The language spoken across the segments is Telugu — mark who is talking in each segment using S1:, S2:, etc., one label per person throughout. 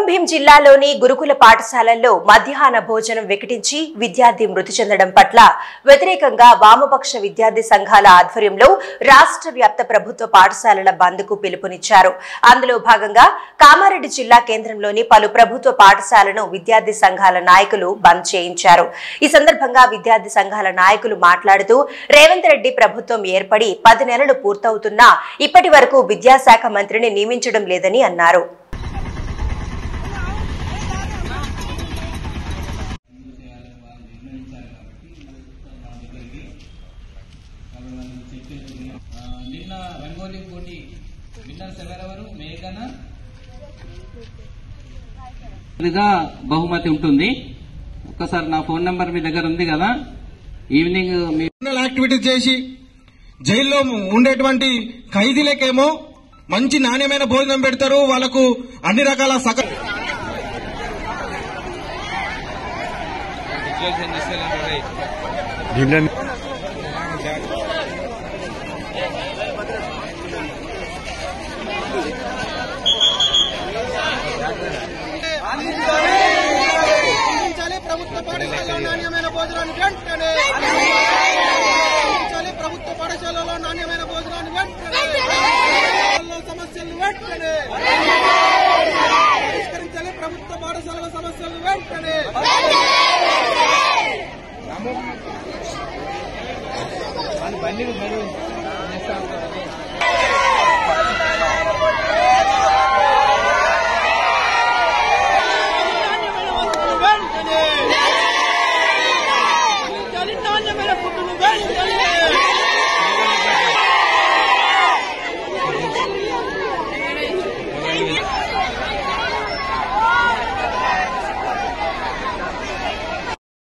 S1: కొమరం భీం జిల్లాలోని గురుకుల పాఠశాలల్లో మధ్యాహ్న భోజనం వికటించి విద్యార్థి మృతి చెందడం పట్ల వ్యతిరేకంగా వామపక్ష విద్యార్థి సంఘాల ఆధ్వర్యంలో రాష్ట్ర వ్యాప్త ప్రభుత్వ పాఠశాలల బంద్కు పిలుపునిచ్చారు. అందులో భాగంగా కామారెడ్డి జిల్లా కేంద్రంలోని పలు ప్రభుత్వ పాఠశాలను విద్యార్థి సంఘాల నాయకులు బంద్ చేయించారు. ఈ సందర్భంగా విద్యార్థి సంఘాల నాయకులు మాట్లాడుతూ రేవంత్ రెడ్డి ప్రభుత్వం ఏర్పడి 10 నెలలు పూర్తవుతున్నా ఇప్పటి వరకు విద్యాశాఖ మంత్రిని నియమించడం లేదని అన్నారు.
S2: నిన్న రంగోలీ పోటీ విన్నర్స్ ఎవరెవరు? మేఘన బహుమతి ఉంటుంది. ఒక్కసారి నా ఫోన్ నంబర్ మీ దగ్గర ఉంది కదా, ఈవినింగ్
S3: యాక్టివిటీస్ చేసి జైల్లో ఉండేటువంటి ఖైదీలకేమో మంచి నాణ్యమైన భోజనం పెడతారు. వాళ్లకు అన్ని రకాల ప్రభుత్వ పాఠశాలలో నాణ్యమైన భోజనాన్ని వెంటనే ప్రభుత్వ పాఠశాలలో నాణ్యమైన భోజనాన్ని వెంటనే సమస్యలు వెంటనే పరిష్కరించాలి. ప్రభుత్వ పాఠశాలల సమస్యలు వెంటనే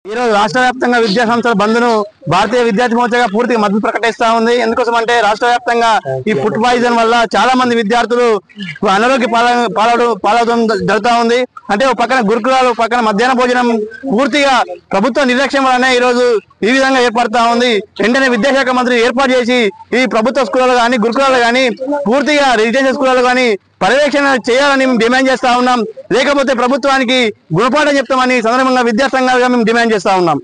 S4: ఈరోజు రాష్ట్ర వ్యాప్తంగా విద్యా సంస్థల బంద్ను భారతీయ విద్యార్థి మోర్చాగా పూర్తిగా మద్దతు ప్రకటిస్తా ఉంది. ఎందుకోసం అంటే రాష్ట్ర వ్యాప్తంగా ఈ ఫుడ్ పాయిజన్ వల్ల చాలా మంది విద్యార్థులు అనారోగ్య పాలవడం జరుగుతూ ఉంది. అంటే ఒక పక్కన గురుకులాలు, పక్కన మధ్యాహ్న భోజనం పూర్తిగా ప్రభుత్వ నిర్లక్ష్యం వల్లనే ఈ రోజు ఈ విధంగా ఏర్పడతా ఉంది. వెంటనే విద్యాశాఖ మంత్రి ఏర్పాటు చేసి ఈ ప్రభుత్వ స్కూళ్ళు కానీ గురుకులాలు కానీ పూర్తిగా రెసిడెన్షియల్ స్కూళ్ళు కానీ పర్యవేక్షణ చేయాలని మేము డిమాండ్ చేస్తా ఉన్నాం. లేకపోతే ప్రభుత్వానికి గుణపాఠం చెప్తామని సందర్భంగా విద్యా సంఘాలుగా మేము డిమాండ్ చేస్తా ఉన్నాం.